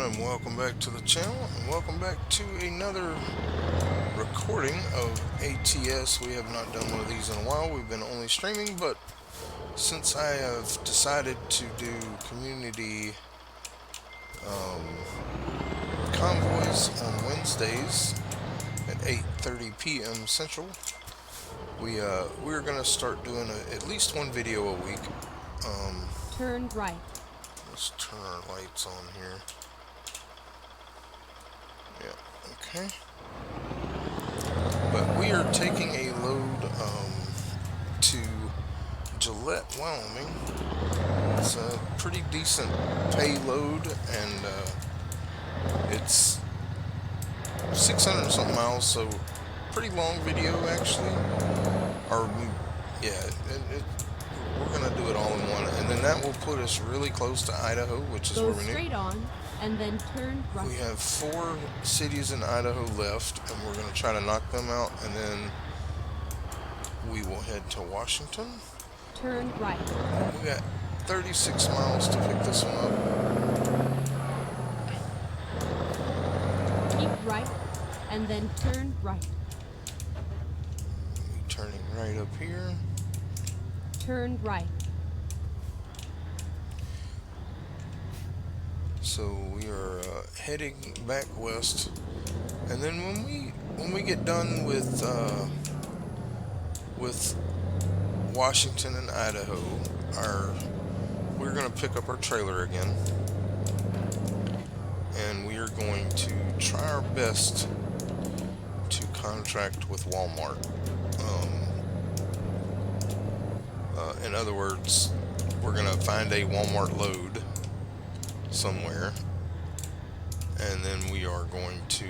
and welcome back to the channel, and welcome back to another recording of ATS. We have not done one of these in a while. We've been only streaming, but since I have decided to do community convoys on Wednesdays at 8:30 p.m. Central, we're gonna start doing at least one video a week. Turn right. Let's turn our lights on here. Yeah, okay. But we are taking a load to Gillette, Wyoming. It's a pretty decent payload, and it's 600 and something miles, so pretty long video actually. Or yeah, we're gonna do it all in one, and then that will put us really close to Idaho, which is Go where we need. straight on and then turn right. We have 4 cities in Idaho left, and we're going to try to knock them out, and then we will head to Washington. Turn right. We got 36 miles to pick this one up. Keep right, and then turn right. We're turning right up here. Turn right. So we are heading back west, and then when we get done with Washington and Idaho, we're going to pick up our trailer again, and we are going to try our best to contract with Walmart. In other words, we're going to find a Walmart load somewhere, and then we are going to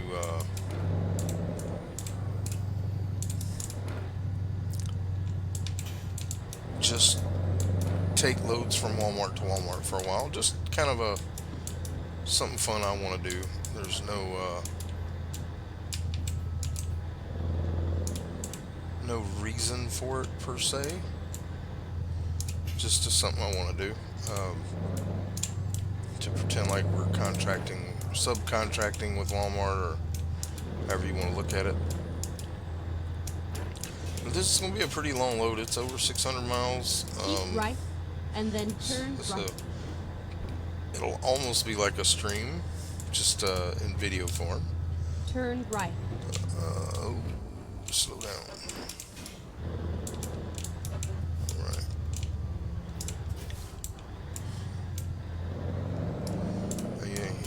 just take loads from Walmart to Walmart for a while. Just kind of something fun I want to do. There's no reason for it per se. Just something I want to do. To pretend like we're subcontracting with Walmart, or however you want to look at it. But this is going to be a pretty long load. It's over 600 miles. Keep right, and then turn right. It'll almost be like a stream, just in video form. Turn right. Slow down.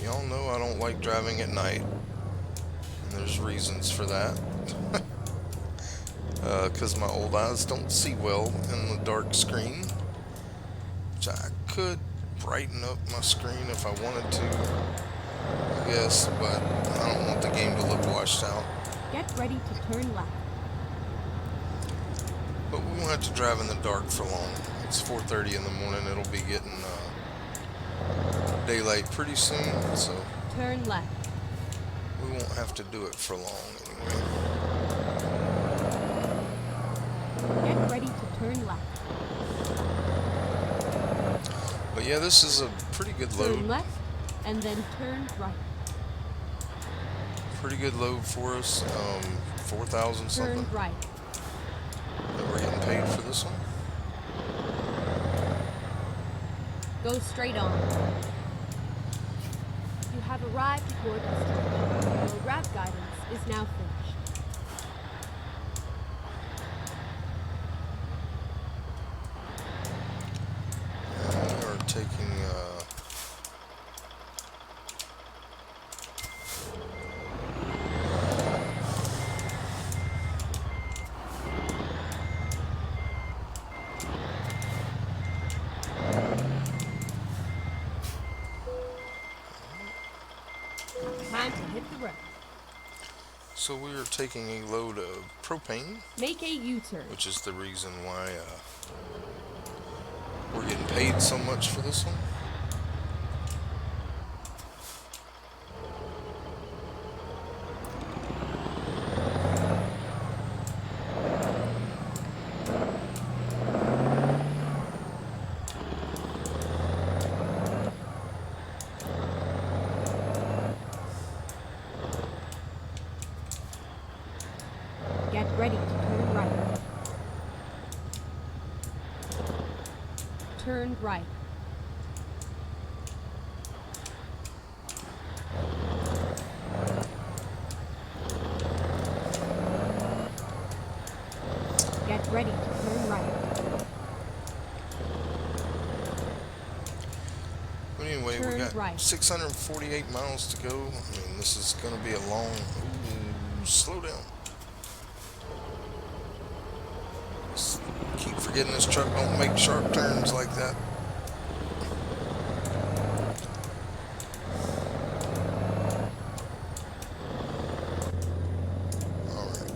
Y'all know I don't like driving at night, and there's reasons for that. Because my old eyes don't see well in the dark screen, which I could brighten up my screen if I wanted to, I guess, but I don't want the game to look washed out. Get ready to turn left. But we won't have to drive in the dark for long. It's 4:30 in the morning. It'll be getting daylight pretty soon, so turn left. We won't have to do it for long anyway. Get ready to turn left. But yeah, this is a pretty good load. Turn left and then turn right. Pretty good load for us. 4,000 something. Turn right. That we're getting paid for this one. Go straight on. You have arrived at your destination. Your route guidance is now finished. And we are taking time to hit the road. So we are taking a load of propane. Make a U-turn. Which is the reason why we're getting paid so much for this one. Turn right. Get ready to turn right. But anyway, we Turn got right. 648 miles to go. I mean, this is going to be a long... Ooh, slow down. Keep forgetting this truck don't make sharp turns like that. Alright.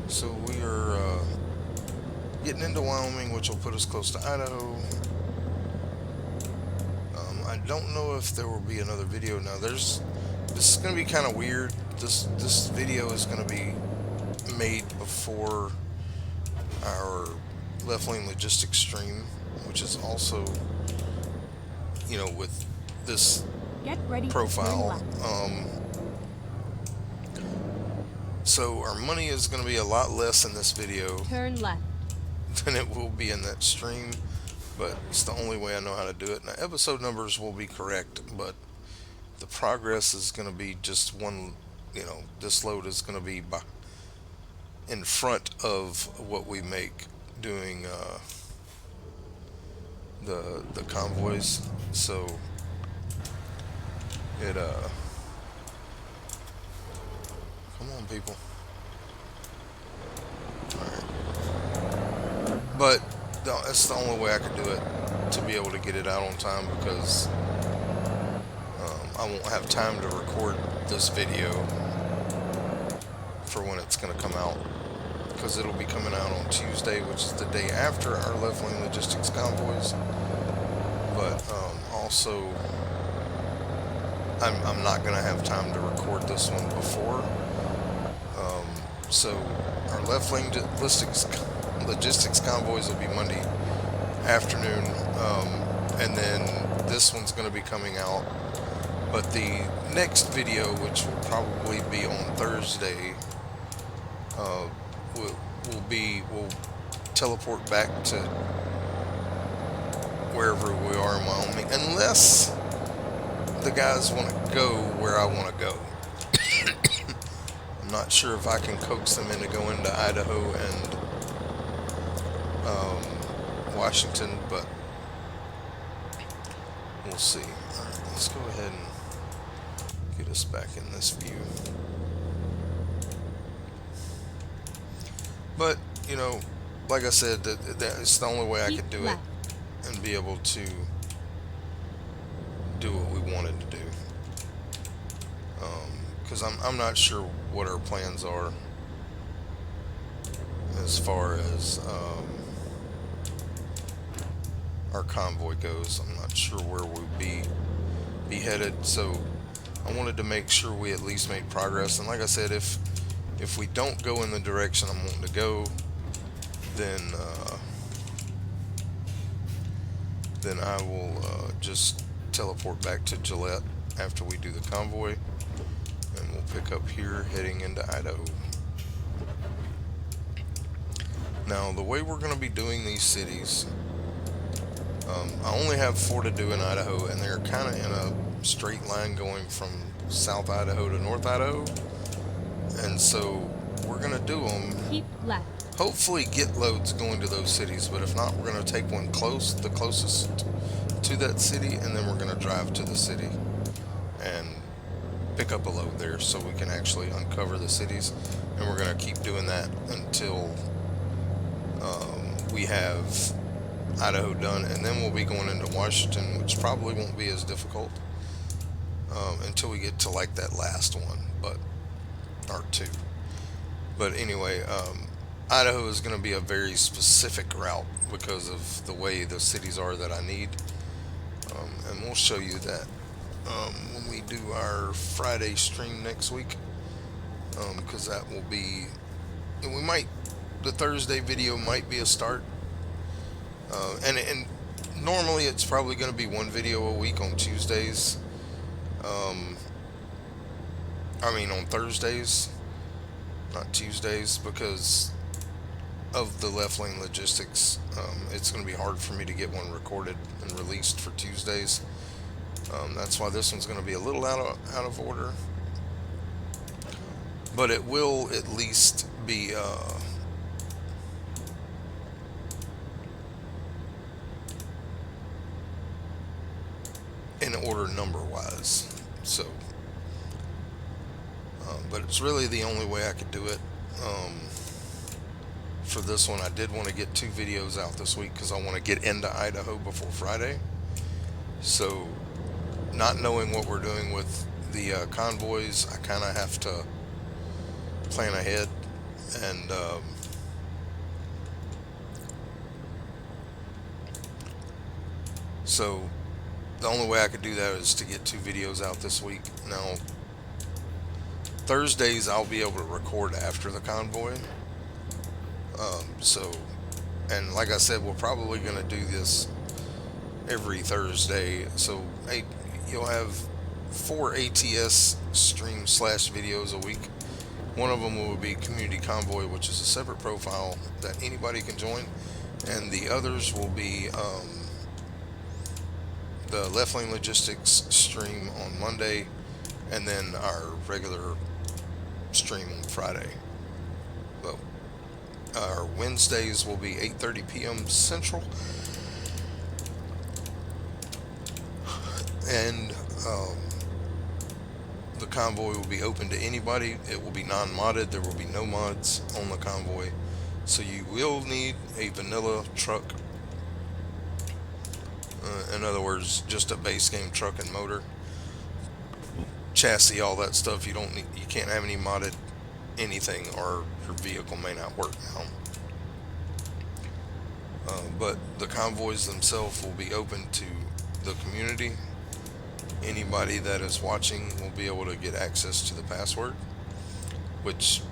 So we are getting into Wyoming, which will put us close to Idaho. I don't know if there will be another video. Now, this is going to be kind of weird. This video is going to be made before our left lane logistics stream, which is also, with this Get ready to turn profile. left. So our money is going to be a lot less in this video Turn left. than it will be in that stream, but it's the only way I know how to do it. Now, episode numbers will be correct, but the progress is going to be just one. This load is going to be in front of what we make doing the convoys. So it come on, people. All right, but that's the only way I could do it to be able to get it out on time, because I won't have time to record this video for when it's going to come out, because it'll be coming out on Tuesday, which is the day after our left lane logistics convoys. But also, I'm not going to have time to record this one before. So our left lane logistics convoys will be Monday afternoon, and then this one's going to be coming out. But the next video, which will probably be on Thursday, will teleport back to wherever we are in Wyoming, unless the guys want to go where I want to go. I'm not sure if I can coax them into going to Idaho and Washington, but we'll see. All right, let's go ahead and get us back in this view. But, like I said, it's the only way I could do it and be able to do what we wanted to do. Because I'm not sure what our plans are as far as our convoy goes. I'm not sure where we'll be headed, so I wanted to make sure we at least made progress. And like I said, if we don't go in the direction I'm wanting to go, then I will just teleport back to Gillette after we do the convoy, and we'll pick up here heading into Idaho. Now, the way we're going to be doing these cities, I only have 4 to do in Idaho, and they're kind of in a straight line going from South Idaho to North Idaho, and so we're going to do them. Keep left. Hopefully get loads going to those cities, but if not, we're going to take one the closest to that city, and then we're going to drive to the city and pick up a load there so we can actually uncover the cities. And we're going to keep doing that until we have Idaho done, and then we'll be going into Washington, which probably won't be as difficult until we get to like that last one, or 2. But anyway, Idaho is going to be a very specific route because of the way the cities are that I need, and we'll show you that when we do our Friday stream next week, because that will be, the Thursday video might be a start, and normally it's probably going to be 1 video a week on Tuesdays, on Thursdays, not Tuesdays, because of the left lane logistics. It's going to be hard for me to get one recorded and released for Tuesdays. That's why this one's going to be a little out of order, but it will at least be in order number wise. So, but it's really the only way I could do it. For this one, I did want to get 2 videos out this week because I want to get into Idaho before Friday. So, not knowing what we're doing with the convoys, I kind of have to plan ahead. And so, the only way I could do that is to get 2 videos out this week. Now, Thursdays I'll be able to record after the convoy. So, and like I said, we're probably going to do this every Thursday. So, hey, you'll have 4 ATS stream slash videos a week. One of them will be Community Convoy, which is a separate profile that anybody can join, and the others will be the Left Lane Logistics stream on Monday, and then our regular stream on Friday. Well, our Wednesdays will be 8:30 p.m. Central, and the convoy will be open to anybody. It will be non-modded. There will be no mods on the convoy, so you will need a vanilla truck. In other words, just a base game truck and motor, chassis, all that stuff. You don't need. You can't have any modded anything, or your vehicle may not work now. But the convoys themselves will be open to the community. Anybody that is watching will be able to get access to the password, which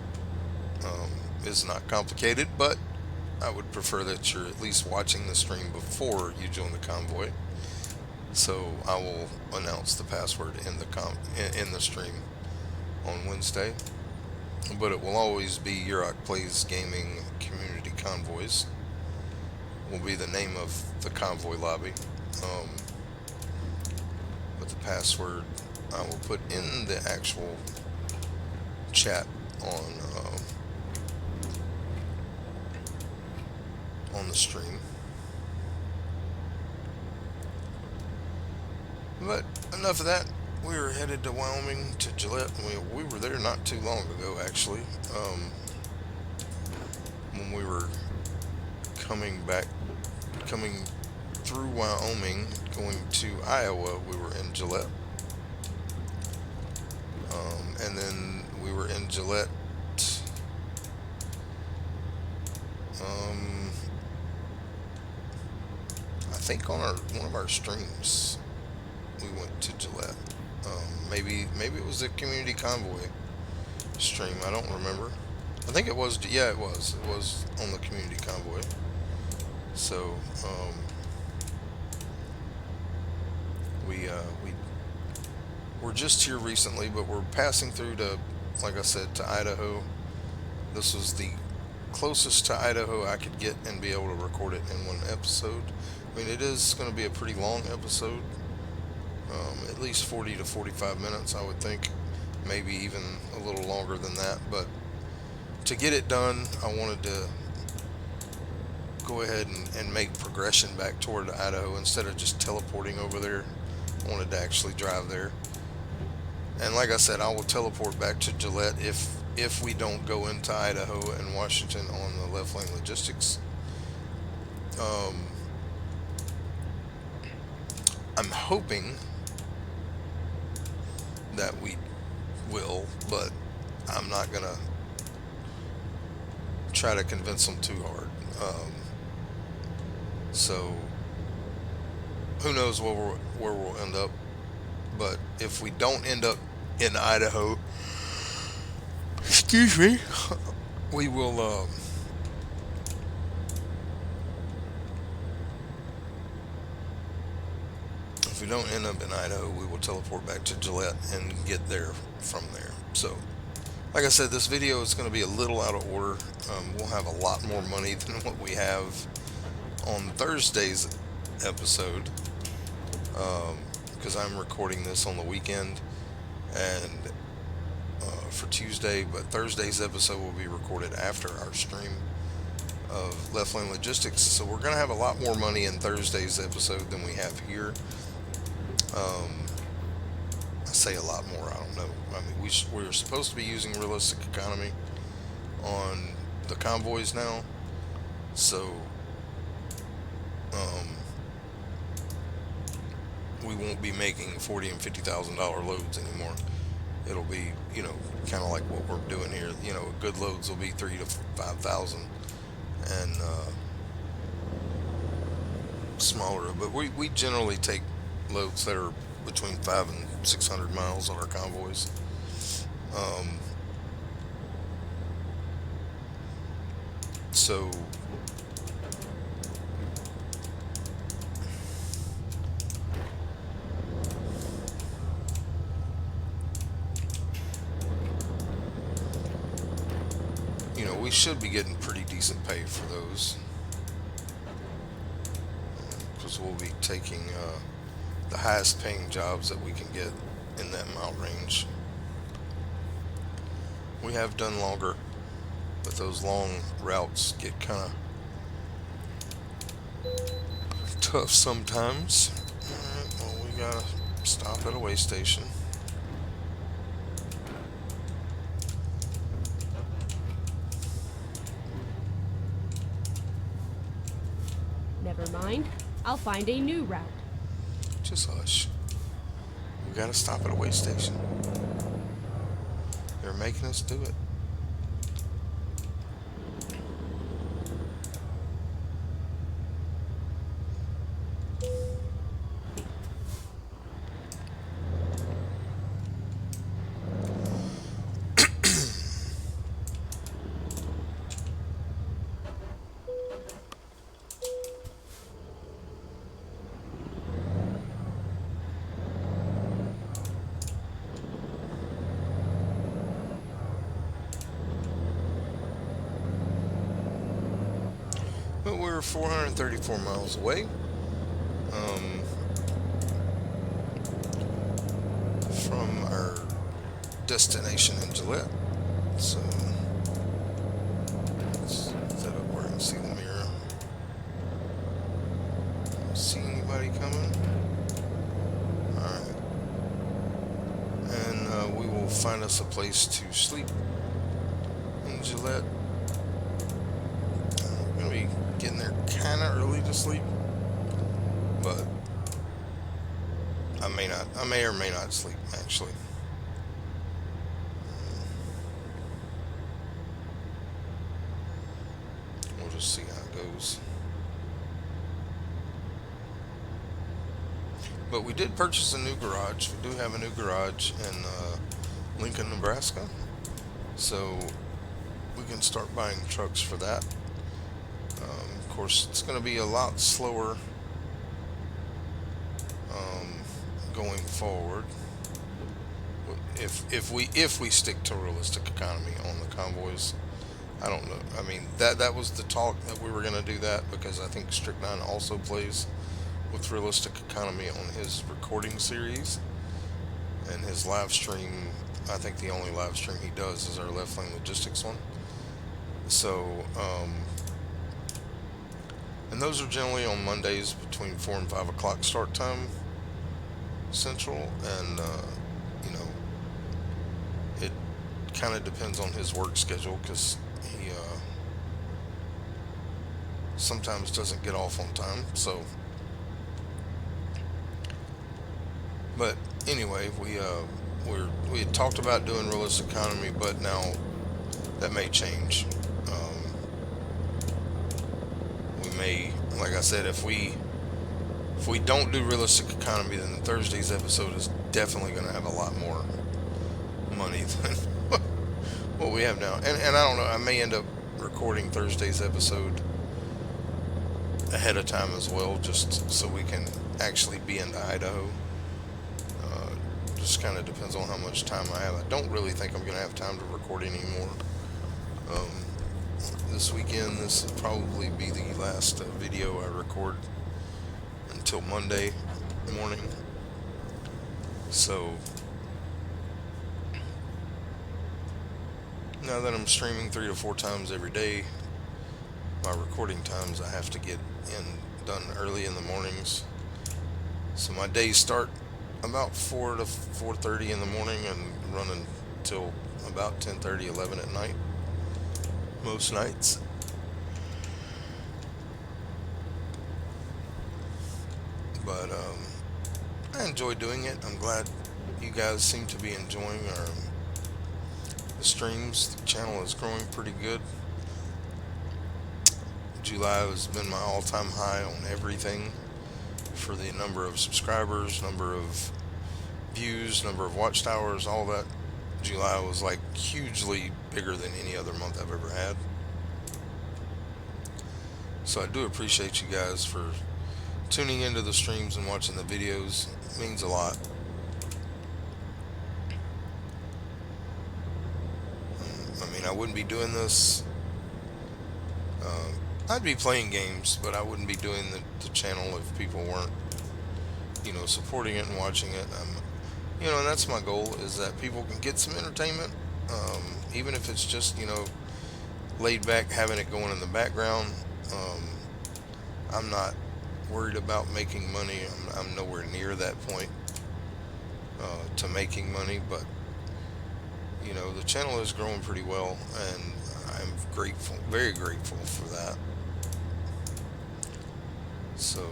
is not complicated, but I would prefer that you're at least watching the stream before you join the convoy. So I will announce the password in the stream on Wednesday, but it will always be Yurok Plays Gaming Community Convoys will be the name of the convoy lobby. But the password I will put in the actual chat on the stream. But enough of that. We were headed to Wyoming, to Gillette. We were there not too long ago, actually. When we were coming through Wyoming, going to Iowa, we were in Gillette. And then we were in Gillette. I think on one of our streams, we went to Gillette. Maybe it was the Community Convoy stream. I don't remember. I think it was. Yeah, it was. It was on the Community Convoy. So we're just here recently, but we're passing through to, like I said, to Idaho. This was the closest to Idaho I could get and be able to record it in one episode. I mean, it is going to be a pretty long episode, at least 40 to 45 minutes, I would think, maybe even a little longer than that. But to get it done, I wanted to go ahead and make progression back toward Idaho instead of just teleporting over there. I wanted to actually drive there. And like I said, I will teleport back to Gillette if we don't go into Idaho and Washington on the Left Lane Logistics. I'm hoping that we will, but I'm not gonna try to convince them too hard. So who knows where we'll end up? But if we don't end up in Idaho, excuse me, we will. If we don't end up in Idaho, we will teleport back to Gillette and get there from there. So Like I said, this video is going to be a little out of order. We'll have a lot more money than what we have on Thursday's episode, because I'm recording this on the weekend and for Tuesday, but Thursday's episode will be recorded after our stream of Left Lane Logistics. So we're going to have a lot more money in Thursday's episode than we have here. Um, I say a lot more. I don't know. I mean, we're supposed to be using realistic economy on the convoys now, so um, we won't be making $40,000 and $50,000 loads anymore. It'll be, kind of like what we're doing here. Good loads will be 3 to 5,000, and smaller. But we generally take loads that are between 5 and 600 miles on our convoys. Um, so we should be getting pretty decent pay for those, because we'll be taking the highest paying jobs that we can get in that mile range. We have done longer, but those long routes get kind of tough sometimes. Alright, well, we gotta stop at a way station. Never mind. I'll find a new route. Just hush. We gotta stop at a way station. They're making us do it. But we're 434 miles away from our destination in Gillette. So let's set up where I can see the mirror. See anybody coming? Alright. And we will find us a place to sleep in Gillette. We're going to be getting there kind of early to sleep, but I may or may not sleep, actually. We'll just see how it goes. But we did purchase a new garage. We do have a new garage in Lincoln, Nebraska, so we can start buying trucks for that. Of course, it's going to be a lot slower going forward if we stick to realistic economy on the convoys. I don't know. I mean, that was the talk, that we were going to do that, because I think Strychnine also plays with realistic economy on his recording series and his live stream. I think the only live stream he does is our Left Lane Logistics one. So and those are generally on Mondays between 4 and 5 o'clock start time Central, and it kind of depends on his work schedule, because he sometimes doesn't get off on time. So, but anyway, we had talked about doing realistic economy, but now that may change. We may, like I said, if we don't do realistic economy, then Thursday's episode is definitely going to have a lot more money than what we have now. And I don't know, I may end up recording Thursday's episode ahead of time as well, just so we can actually be into Idaho Just kind of depends on how much time I have. I don't really think I'm going to have time to record anymore. Um, this weekend, this will probably be the last video I record until Monday morning. So now that I'm streaming 3 to 4 times every day, my recording times I have to get in done early in the mornings. So my days start about 4 to 4:30 in the morning and running till about 10:30, 11 at night most nights. But I enjoy doing it. I'm glad you guys seem to be enjoying the streams. The channel is growing pretty good. July has been my all-time high on everything for the number of subscribers, number of views, number of watch hours, all that. July was like hugely bigger than any other month I've ever had. So I do appreciate you guys for tuning into the streams and watching the videos. It means a lot. I mean, I wouldn't be doing this. I'd be playing games, but I wouldn't be doing the channel if people weren't, supporting it and watching it. And that's my goal, is that people can get some entertainment, even if it's just, laid back, having it going in the background. I'm not worried about making money. I'm nowhere near that point to making money, but the channel is growing pretty well, and I'm grateful, very grateful for that. So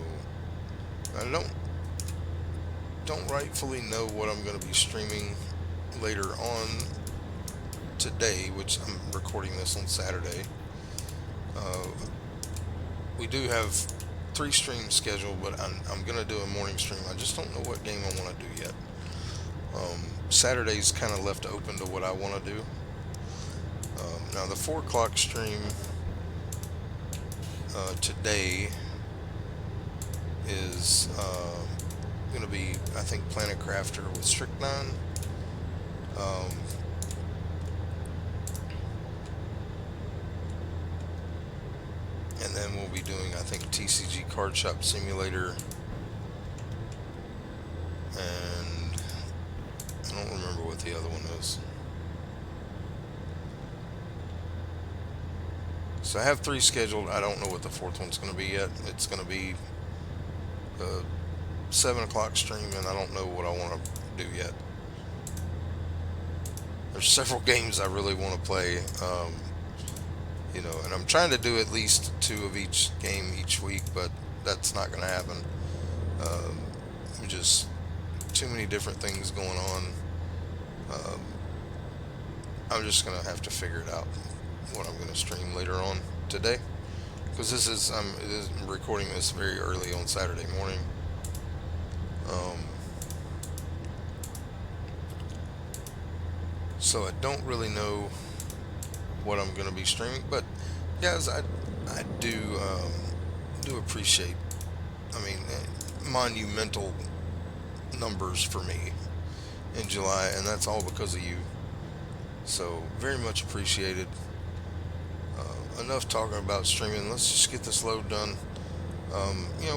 I don't rightfully know what I'm going to be streaming later on today, which I'm recording this on Saturday. We do have 3 streams scheduled, but I'm going to do a morning stream. I just don't know what game I want to do yet. Saturday's kind of left open to what I want to do. Now the 4 o'clock stream today is going to be, I think, Planet Crafter with Strychnine. And then we'll be doing, I think, TCG Card Shop Simulator. And I don't remember what the other one is. So I have 3 scheduled. I don't know what the 4th one's going to be yet. It's going to be a 7 o'clock stream, and I don't know what I want to do yet. There's several games I really want to play, and I'm trying to do at least 2 of each game each week, but that's not going to happen. Just too many different things going on. I'm just going to have to figure it out, what I'm going to stream later on today, because I'm recording this very early on Saturday morning. So I don't really know what I'm going to be streaming, but guys, I do appreciate, monumental numbers for me in July, and that's all because of you. So very much appreciated. Enough talking about streaming. Let's just get this load done.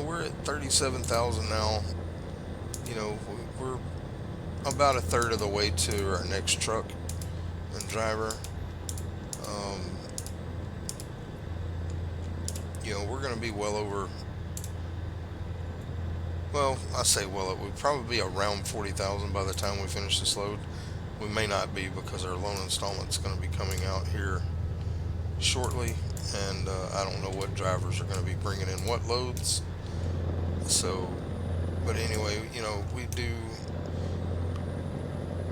We're at 37,000 now. We're about a third of the way to our next truck and driver. We're going to be well over, well, I say well, we'll probably be around 40,000 by the time we finish this load. We may not be, because our loan installment is going to be coming out here shortly, and I don't know what drivers are going to be bringing in what loads. So, but anyway, we do.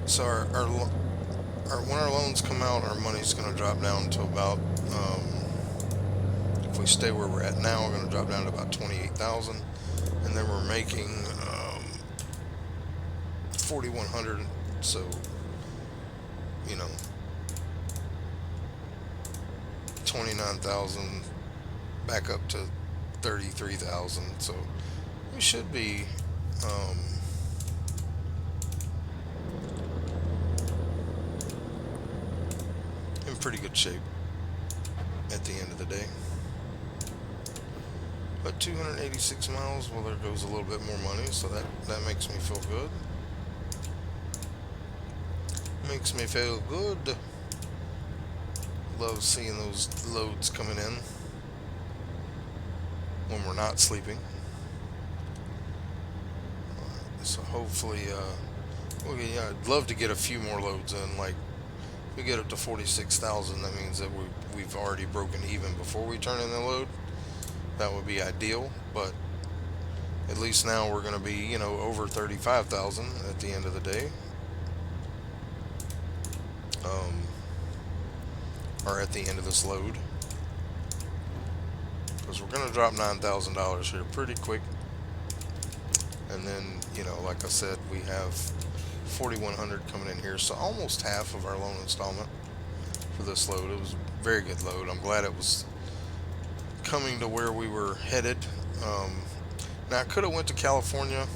So when our loans come out, our money's going to drop down to about, if we stay where we're at now, we're going to drop down to about 28,000, and then we're making 4,100. So, 29,000 back up to 33,000. So we should be pretty good shape at the end of the day. But 286 miles, well, there goes a little bit more money, so that makes me feel good. Makes me feel good. Love seeing those loads coming in when we're not sleeping. So hopefully, well, yeah, I'd love to get a few more loads in. Like, if we get up to 46,000, that means that we've already broken even before we turn in the load. That would be ideal, but at least now we're going to be, over 35,000 at the end of the day. Um, or at the end of this load. Because we're going to drop $9,000 here pretty quick. And then, like I said, we have 4,100 coming in here. So almost half of our loan installment for this load. It was a very good load. I'm glad it was coming to where we were headed. Now I could have went to California,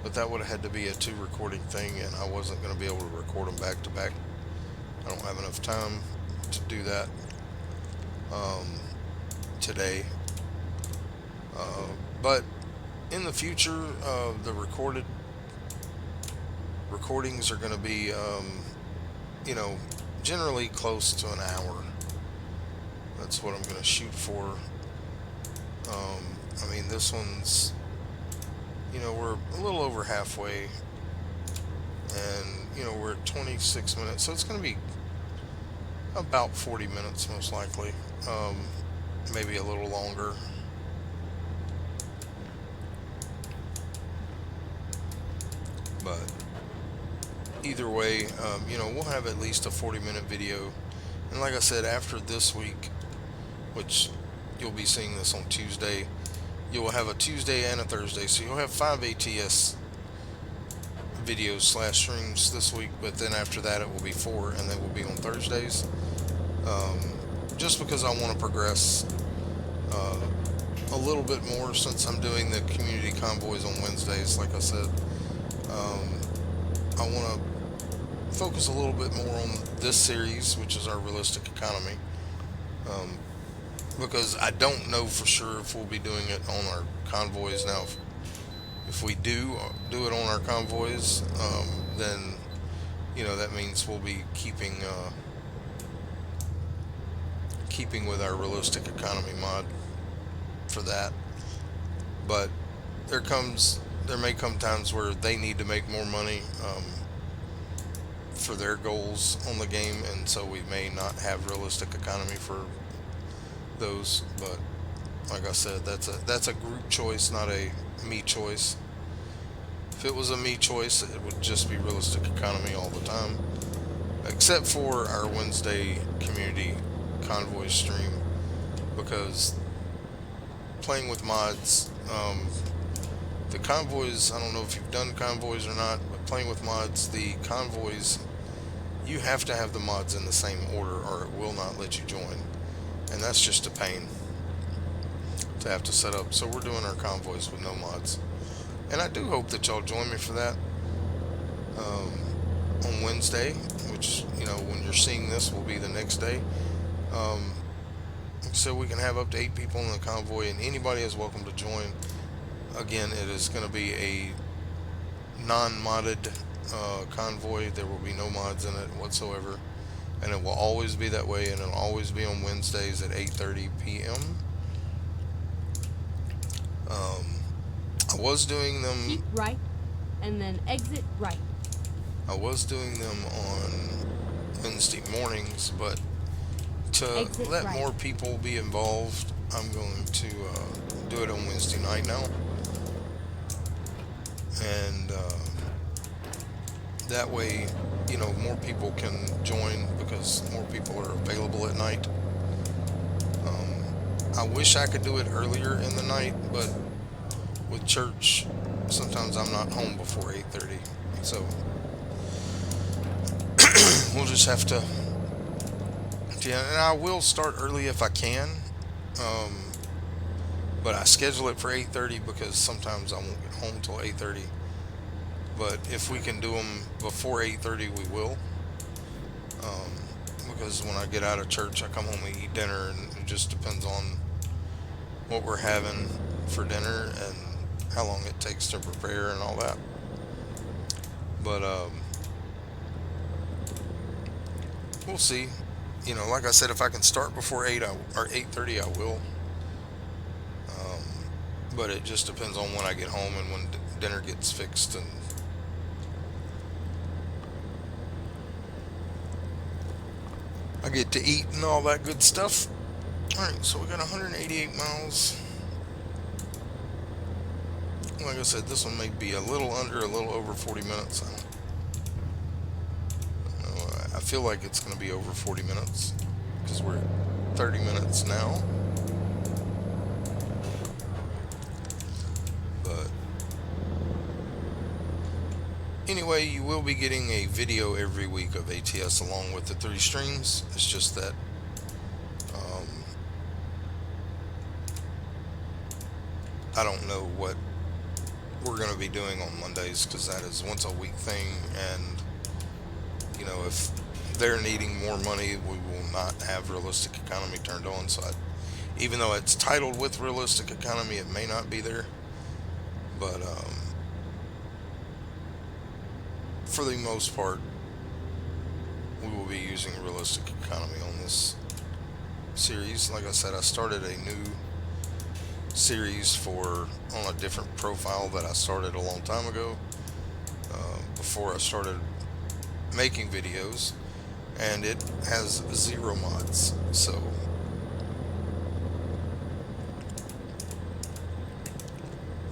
but that would have had to be a 2 recording thing, and I wasn't going to be able to record them back to back. I don't have enough time to do that today. But in the future, the recordings are going to be, generally close to an hour. That's what I'm going to shoot for. I mean, this one's, we're a little over halfway, and, we're at 26 minutes, so it's going to be about 40 minutes most likely, maybe a little longer. But either way, we'll have at least a 40-minute video. And like I said, after this week, which you'll be seeing this on Tuesday, you will have a Tuesday and a Thursday, so you'll have 5 ATS videos / streams this week, but then after that it will be 4, and they will be on Thursdays, just because I want to progress a little bit more, since I'm doing the community convoys on Wednesdays. Like I said, I want to focus a little bit more on this series, which is our realistic economy, because I don't know for sure if we'll be doing it on our convoys. Now, if we do it on our convoys, then that means we'll be keeping with our realistic economy mod for that. But there may come times where they need to make more money for their goals on the game, and so we may not have realistic economy for those. But like I said, that's a group choice, not a me choice. If it was a me choice, it would just be realistic economy all the time, except for our Wednesday community convoy stream, because playing with mods, the convoys, I don't know if you've done convoys or not, but playing with mods, the convoys, you have to have the mods in the same order or it will not let you join, and that's just a pain to have to set up. So we're doing our convoys with no mods, and I do hope that y'all join me for that on Wednesday, which, when you're seeing this will be the next day, so we can have up to 8 people in the convoy, and anybody is welcome to join. Again, it is going to be a non-modded convoy. There will be no mods in it whatsoever, and it will always be that way, and it'll always be on Wednesdays at 8:30 p.m. I was doing them. Keep right, and then exit right. I was doing them on Wednesday mornings, but to Exit let right. more people be involved, I'm going to do it on Wednesday night now, and that way, more people can join because more people are available at night. I wish I could do it earlier in the night, but with church, sometimes I'm not home before 8:30, so we'll just have to. Yeah, and I will start early if I can, but I schedule it for 8:30 because sometimes I won't get home till 8:30. But if we can do them before 8:30, we will. because when I get out of church, I come home and eat dinner, and it just depends on what we're having for dinner and how long it takes to prepare and all that. But we'll see. Like I said, if I can start before 8 or 8:30, I will. Um, but it just depends on when I get home and when dinner gets fixed and I get to eat and all that good stuff. All right, so we got 188 miles. Like I said, this one may be a little under, a little over 40 minutes. I feel like it's going to be over 40 minutes because we're at 30 minutes now. But anyway, you will be getting a video every week of ATS along with the 3 streams. It's just that um, I don't know what we're going to be doing on Mondays because that is once a week thing. And, if they're needing more money, we will not have Realistic Economy turned on. So even though it's titled with Realistic Economy, it may not be there. But for the most part, we will be using Realistic Economy on this series. Like I said, I started a new series on a different profile that I started a long time ago, before I started making videos, and it has 0 mods. So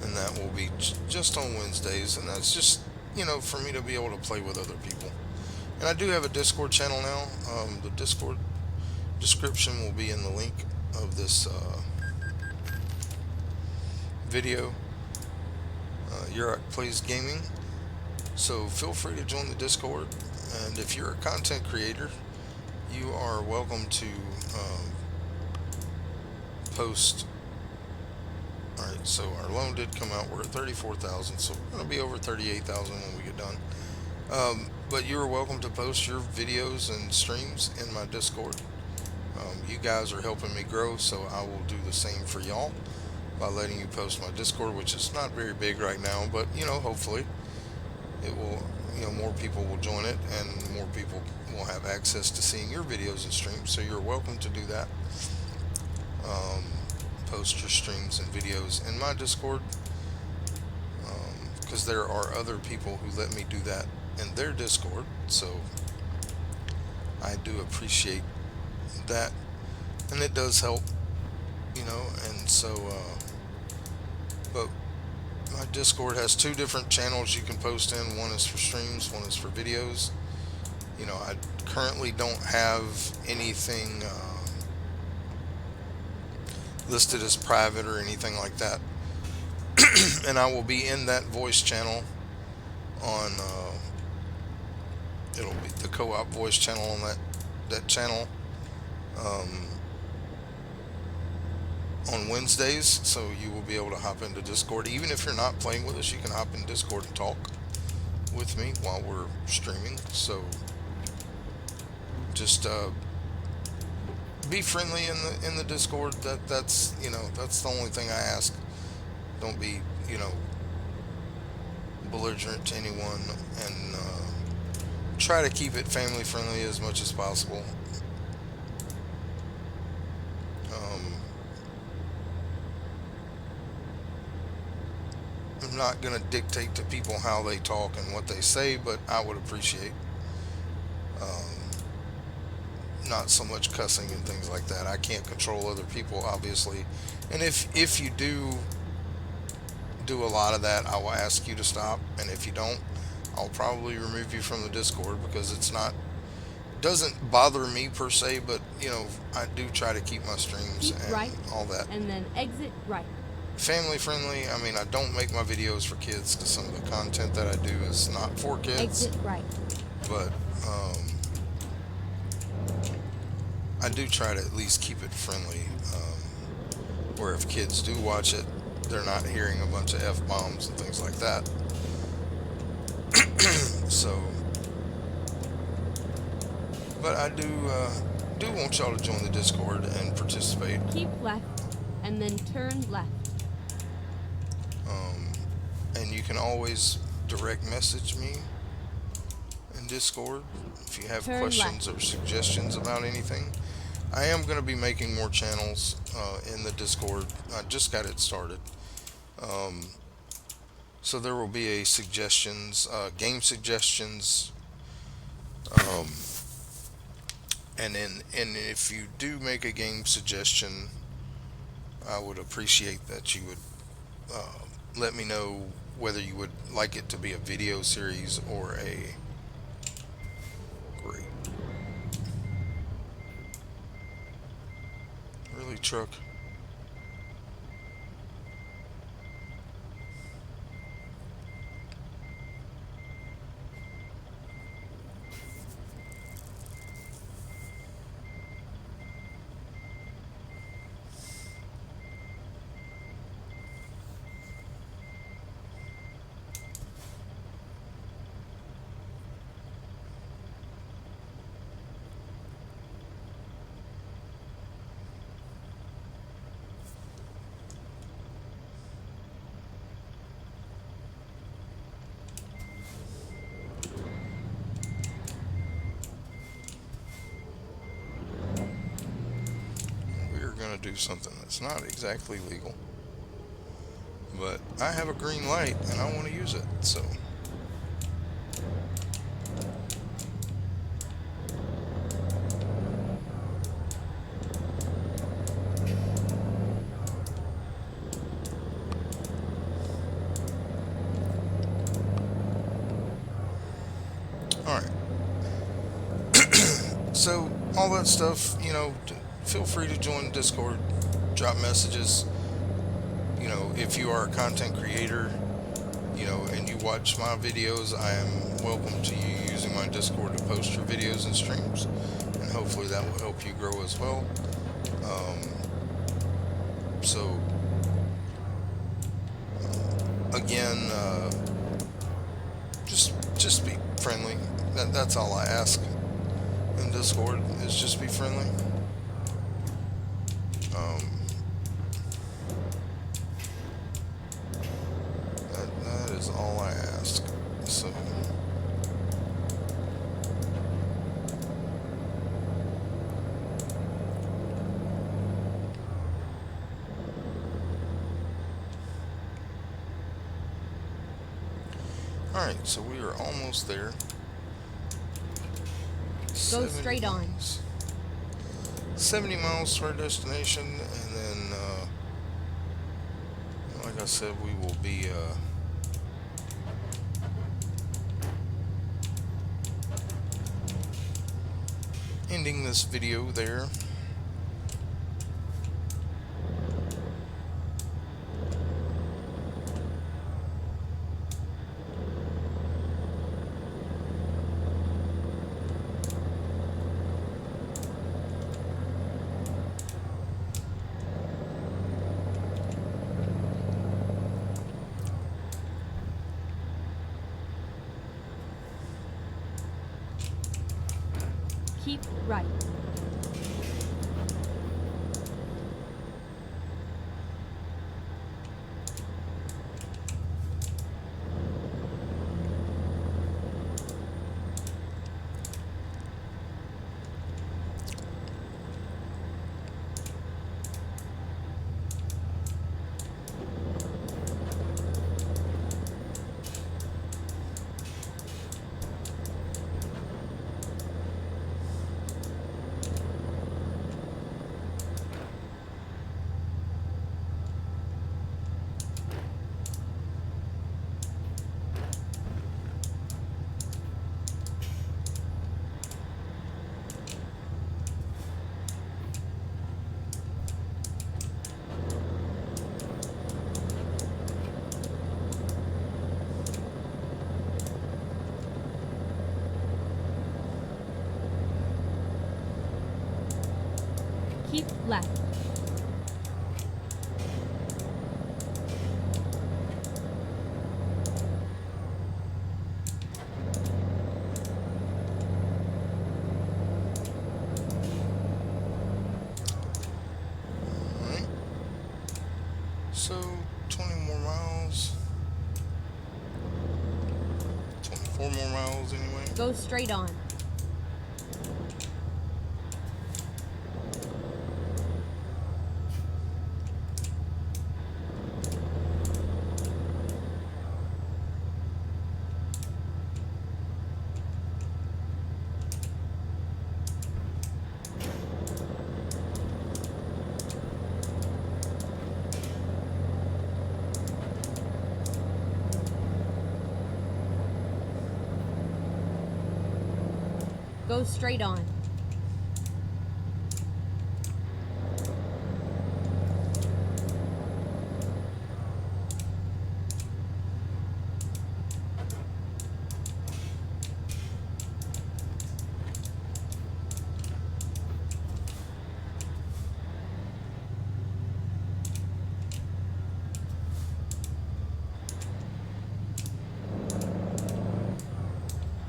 and that will be just on Wednesdays, and that's just for me to be able to play with other people. And I do have a Discord channel now. The Discord description will be in the link of this video. Yurak Plays Gaming. So feel free to join the Discord. And if you're a content creator, you are welcome to post. Alright, so our loan did come out. We're at 34,000, so we're going to be over 38,000 when we get done. But you're welcome to post your videos and streams in my Discord. You guys are helping me grow, so I will do the same for y'all by letting you post my Discord, which is not very big right now, but hopefully it will, more people will join it and more people will have access to seeing your videos and streams. So you're welcome to do that. Post your streams and videos in my Discord, because there are other people who let me do that in their Discord. So I do appreciate that, and it does help, and so but my Discord has 2 different channels you can post in. One is for streams, one is for videos. I currently don't have anything listed as private or anything like that. And I will be in that voice channel on it'll be the co-op voice channel on that channel on Wednesdays. So you will be able to hop into Discord. Even if you're not playing with us, you can hop in Discord and talk with me while we're streaming. So just be friendly in the Discord. That's that's the only thing I ask. Don't be belligerent to anyone, and try to keep it family friendly as much as possible. I'm not going to dictate to people how they talk and what they say, but I would appreciate not so much cussing and things like that. I can't control other people, obviously, and if you do a lot of that, I will ask you to stop, and if you don't, I'll probably remove you from the Discord, because it's not doesn't bother me per se, but I do try to keep my streams Keep and right, all that and then exit right. family friendly. I mean, I don't make my videos for kids because some of the content that I do is not for kids. Exit right. But I do try to at least keep it friendly, where if kids do watch it, they're not hearing a bunch of F-bombs and things like that. So But I do want y'all to join the Discord and participate. Keep left, and then turn left. Um, and you can always direct message me in Discord if you have Turn questions left. or suggestions about anything. I am going to be making more channels in the Discord. I just got it started. Um, so there will be a suggestions, game suggestions, um, and if you do make a game suggestion, I would appreciate that you would let me know whether you would like it to be a video series or a great really truck. We're gonna do something that's not exactly legal, but I have a green light and I want to use it. So, all right. So all that stuff, feel free to join Discord, drop messages. If you are a content creator, and you watch my videos, I am welcome to you using my Discord to post your videos and streams, and hopefully that will help you grow as well. Um, so again, just be friendly. That's all I ask in Discord is just be friendly. Um, that is all I ask. So, all right. So we are almost there. Go straight on. 70 miles to our destination, and then, like I said, we will be ending this video there. Keep right. Keep left. 4 more miles anyway. Go straight on. Go straight on.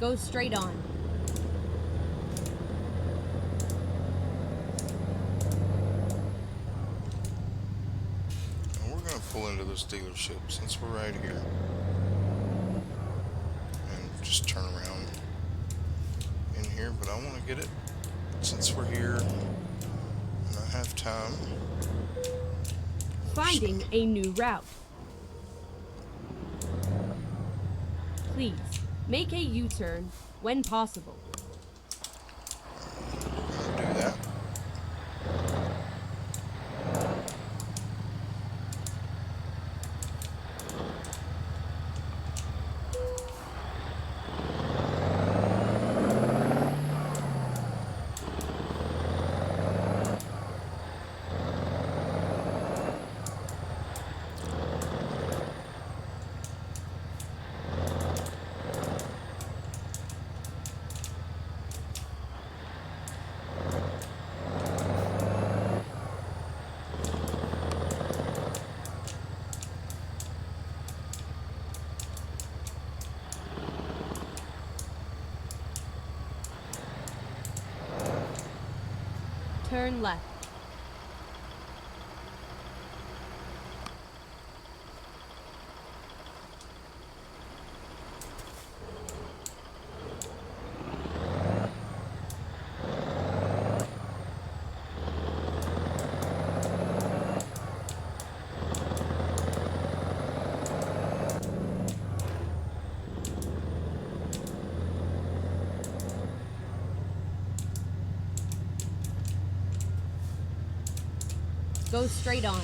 Go straight on. And we're gonna pull into this dealership since we're right here. And just turn around in here, but I want to get it since we're here and I have time. Finding a new route. Please, make a U-turn when possible. We're gonna do that. Turn left. Go straight on.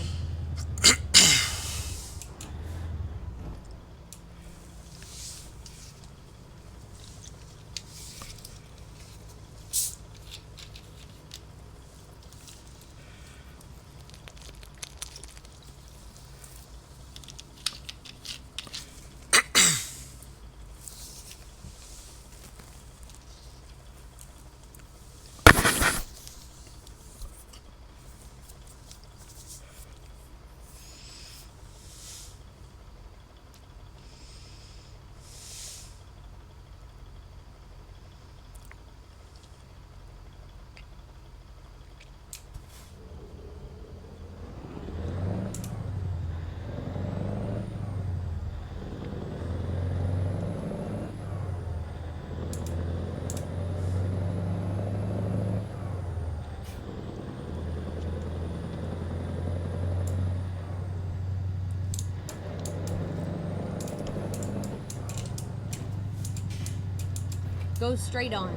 Go straight on.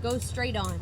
Go straight on.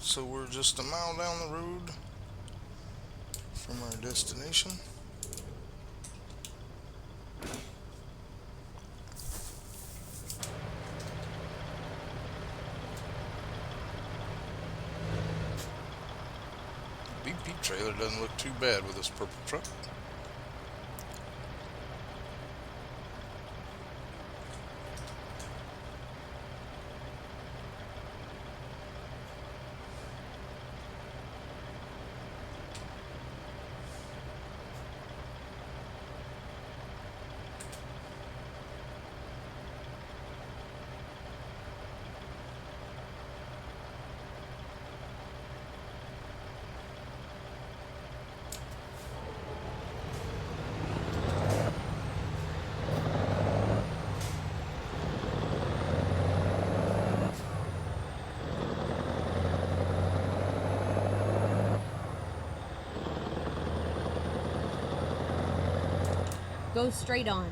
So we're just a mile down the road from our destination. BP trailer doesn't look too bad with this purple truck. Go straight on.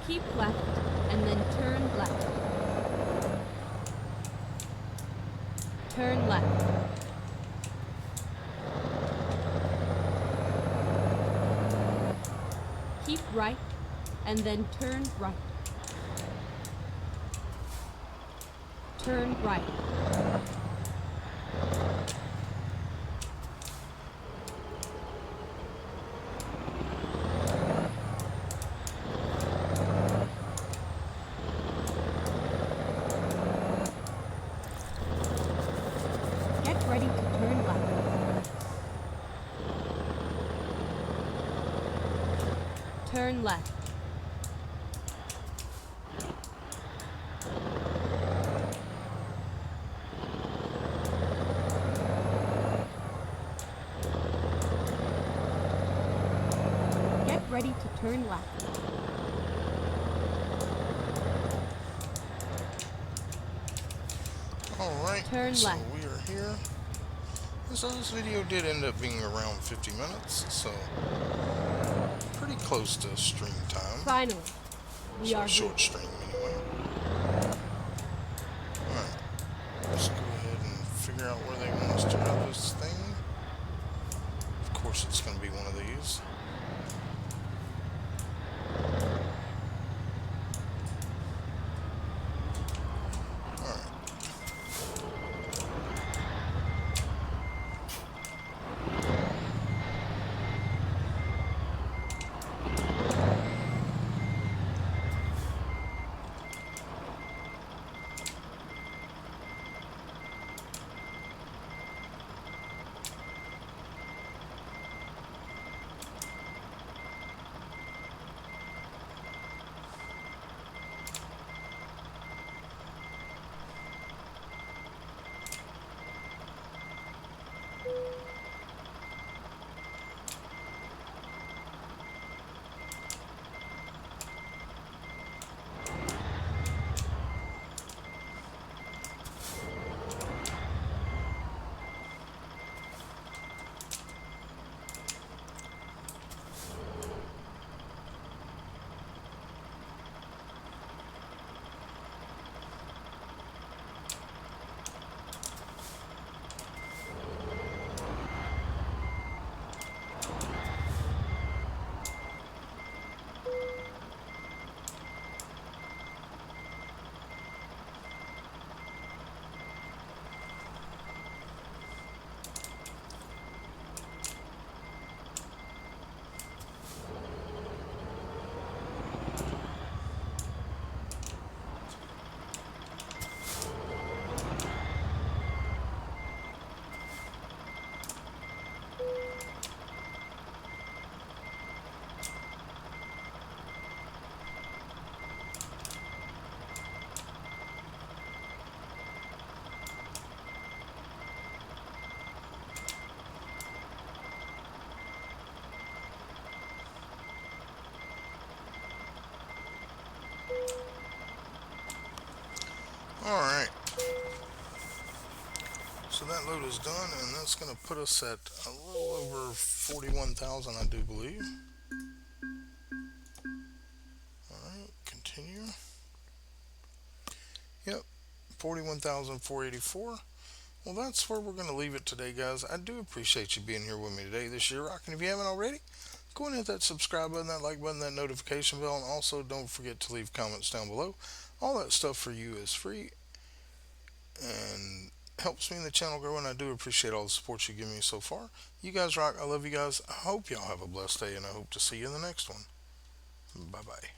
Keep left and then turn left. Turn left. Keep right and then turn right. Turn right. Get ready to turn left. Turn left. Get ready to turn left. Alright, Turn so left. we are here. So this video did end up being around 50 minutes, so pretty close to stream time. Finally, we So are short here. stream anyway. Alright, let's go ahead and figure out where they want us to route this thing. Of course it's going to be one of these. that load is done, and that's going to put us at a little over 41,000, I do believe. All right, continue. Yep, 41,484. Well, that's where we're going to leave it today, guys. I do appreciate you being here with me today. This year rocking. If you haven't already, go and hit that subscribe button, that like button, that notification bell, and also don't forget to leave comments down below. All that stuff for you is free and helps me in the channel grow, and I do appreciate all the support you give me so far. You guys rock. I love you guys. I hope y'all have a blessed day, and I hope to see you in the next one. Bye bye.